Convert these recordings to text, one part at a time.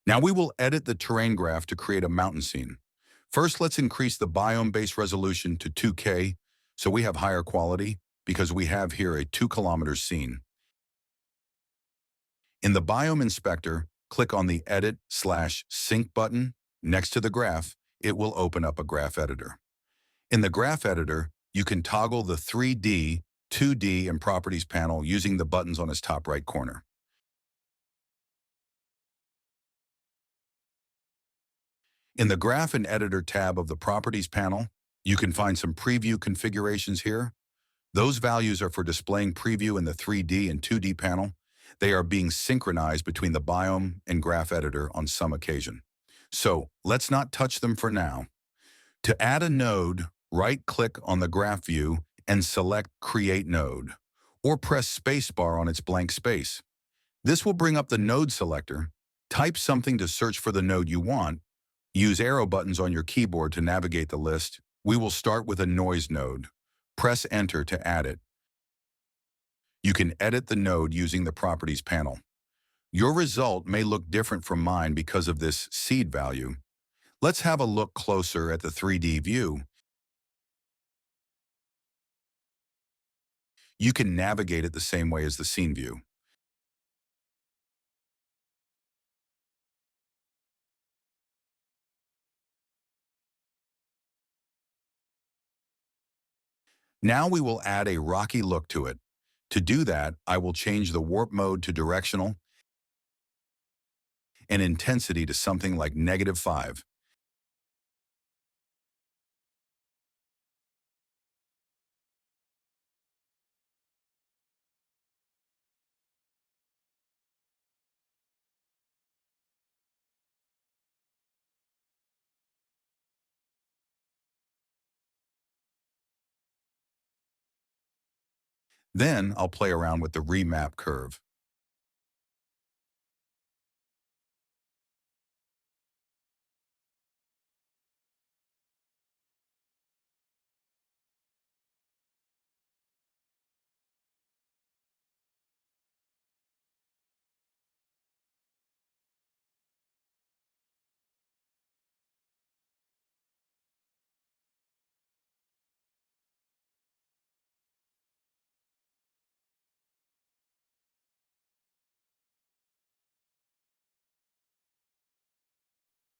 Now we will edit the terrain graph to create a mountain scene. First, let's increase the biome base resolution to 2K so we have higher quality because we have here a 2 kilometers scene. In the biome inspector, click on the Edit/Sync button next to the graph. It will open up a graph editor. In the graph editor, you can toggle the 3D, 2D, and properties panel using the buttons on its top right corner. In the Graph and Editor tab of the Properties panel, you can find some preview configurations here. Those values are for displaying preview in the 3D and 2D panel. They are being synchronized between the Biome and Graph Editor on some occasion. So let's not touch them for now. To add a node, right-click on the graph view and select Create Node, or press spacebar on its blank space. This will bring up the node selector. Type something to search for the node you want. Use arrow buttons on your keyboard to navigate the list. We will start with a noise node. Press Enter to add it. You can edit the node using the Properties panel. Your result may look different from mine because of this seed value. Let's have a look closer at the 3D view. You can navigate it the same way as the scene view. Now we will add a rocky look to it. To do that, I will change the warp mode to directional and intensity to something like -5. Then I'll play around with the remap curve.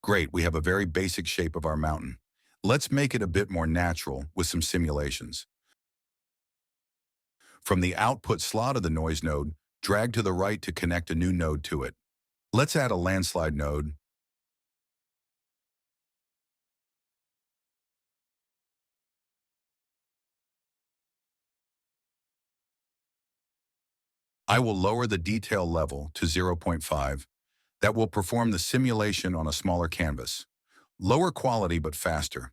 Great, we have a very basic shape of our mountain. Let's make it a bit more natural with some simulations. From the output slot of the noise node, drag to the right to connect a new node to it. Let's add a landslide node. I will lower the detail level to 0.5. That will perform the simulation on a smaller canvas. Lower quality but faster.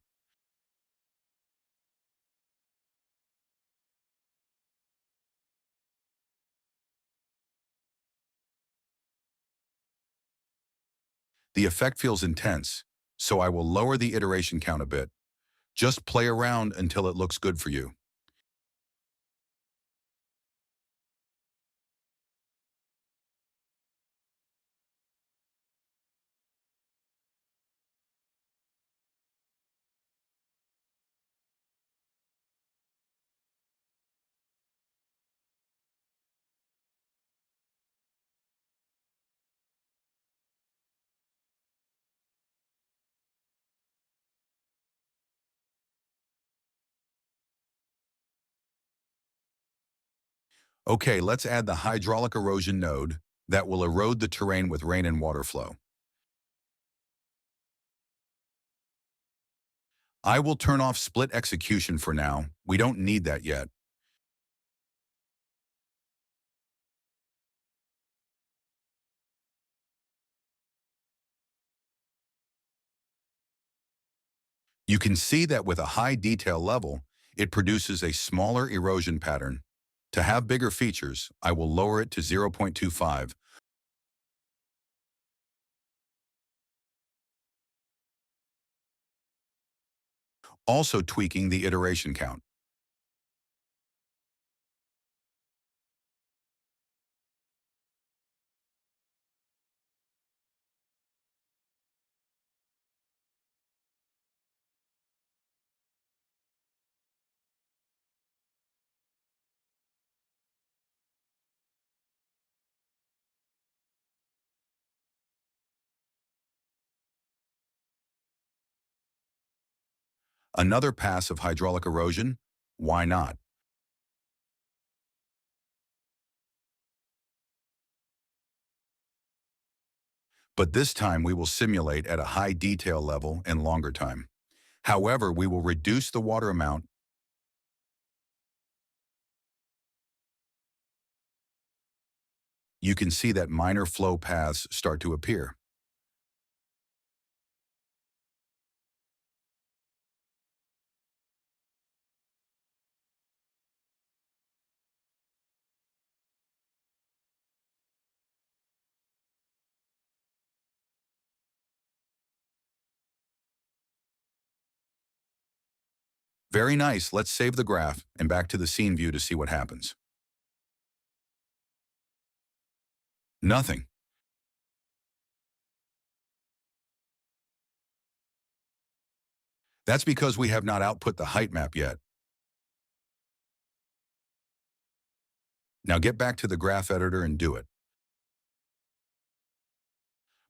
The effect feels intense, so I will lower the iteration count a bit. Just play around until it looks good for you. Okay, let's add the hydraulic erosion node that will erode the terrain with rain and water flow. I will turn off split execution for now. We don't need that yet. You can see that with a high detail level, it produces a smaller erosion pattern. To have bigger features, I will lower it to 0.25. Also tweaking the iteration count. Another pass of hydraulic erosion? Why not? But this time we will simulate at a high detail level and longer time. However, we will reduce the water amount. You can see that minor flow paths start to appear. Very nice. Let's save the graph and back to the scene view to see what happens. Nothing. That's because we have not output the height map yet. Now get back to the graph editor and do it.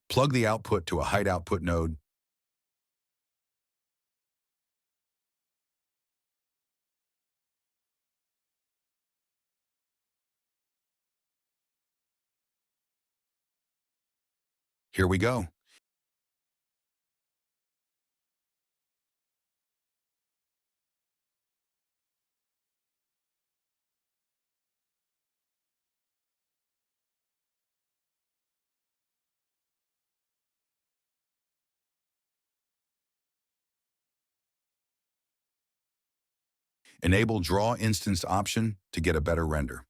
Plug the output to a height output node. Here we go. Enable Draw Instance option to get a better render.